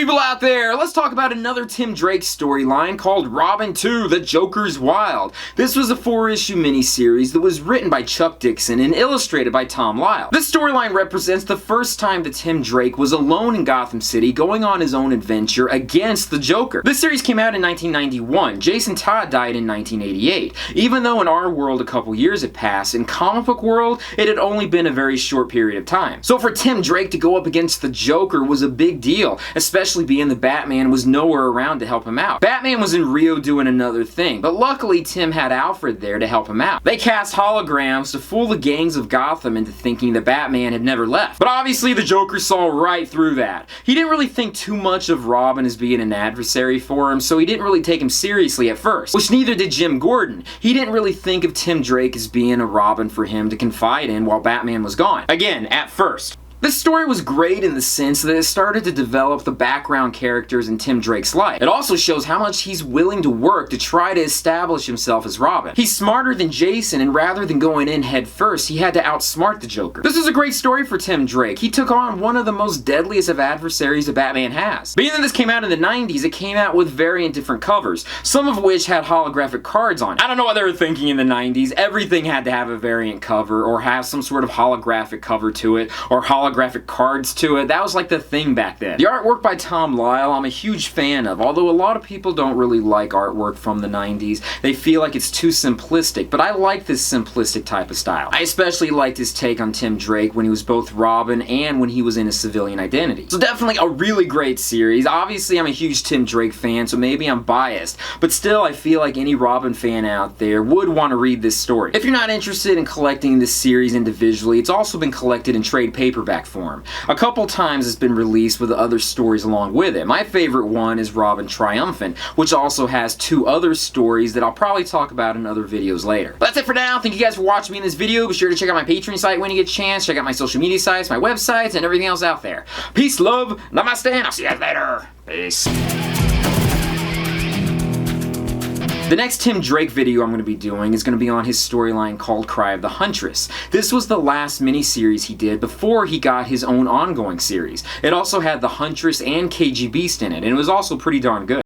People out there, let's talk about another Tim Drake storyline called Robin 2, The Joker's Wild. This was a 4-issue miniseries that was written by Chuck Dixon and illustrated by Tom Lyle. This storyline represents the first time that Tim Drake was alone in Gotham City going on his own adventure against the Joker. This series came out in 1991. Jason Todd died in 1988. Even though in our world a couple years had passed, in comic book world it had only been a very short period of time. So for Tim Drake to go up against the Joker was a big deal, especially being that Batman was nowhere around to help him out. Batman was in Rio doing another thing, but luckily Tim had Alfred there to help him out. They cast holograms to fool the gangs of Gotham into thinking that Batman had never left. But obviously the Joker saw right through that. He didn't really think too much of Robin as being an adversary for him, so he didn't really take him seriously at first, which neither did Jim Gordon. He didn't really think of Tim Drake as being a Robin for him to confide in while Batman was gone. Again, at first. This story was great in the sense that it started to develop the background characters in Tim Drake's life. It also shows how much he's willing to work to try to establish himself as Robin. He's smarter than Jason, and rather than going in head first, he had to outsmart the Joker. This is a great story for Tim Drake. He took on one of the most deadliest of adversaries that Batman has. Being that this came out in the 90s, it came out with variant different covers, some of which had holographic cards on it. I don't know what they were thinking in the 90s. Everything had to have a variant cover, or have some sort of holographic cover to it, or holographic cards to it. That was like the thing back then. The artwork by Tom Lyle I'm a huge fan of, although a lot of people don't really like artwork from the 90s. They feel like it's too simplistic, but I like this simplistic type of style. I especially liked his take on Tim Drake when he was both Robin and when he was in a civilian identity. So definitely a really great series. Obviously I'm a huge Tim Drake fan, so maybe I'm biased, but still I feel like any Robin fan out there would want to read this story. If you're not interested in collecting this series individually, it's also been collected in trade paperback form. A couple times it's been released with other stories along with it. My favorite one is Robin Triumphant, which also has 2 other stories that I'll probably talk about in other videos later. But that's it for now. Thank you guys for watching me in this video. Be sure to check out my Patreon site when you get a chance. Check out my social media sites, my websites, and everything else out there. Peace, love, namaste, and I'll see you guys later. Peace. The next Tim Drake video I'm going to be doing is going to be on his storyline called Cry of the Huntress. This was the last miniseries he did before he got his own ongoing series. It also had the Huntress and KG Beast in it, and it was also pretty darn good.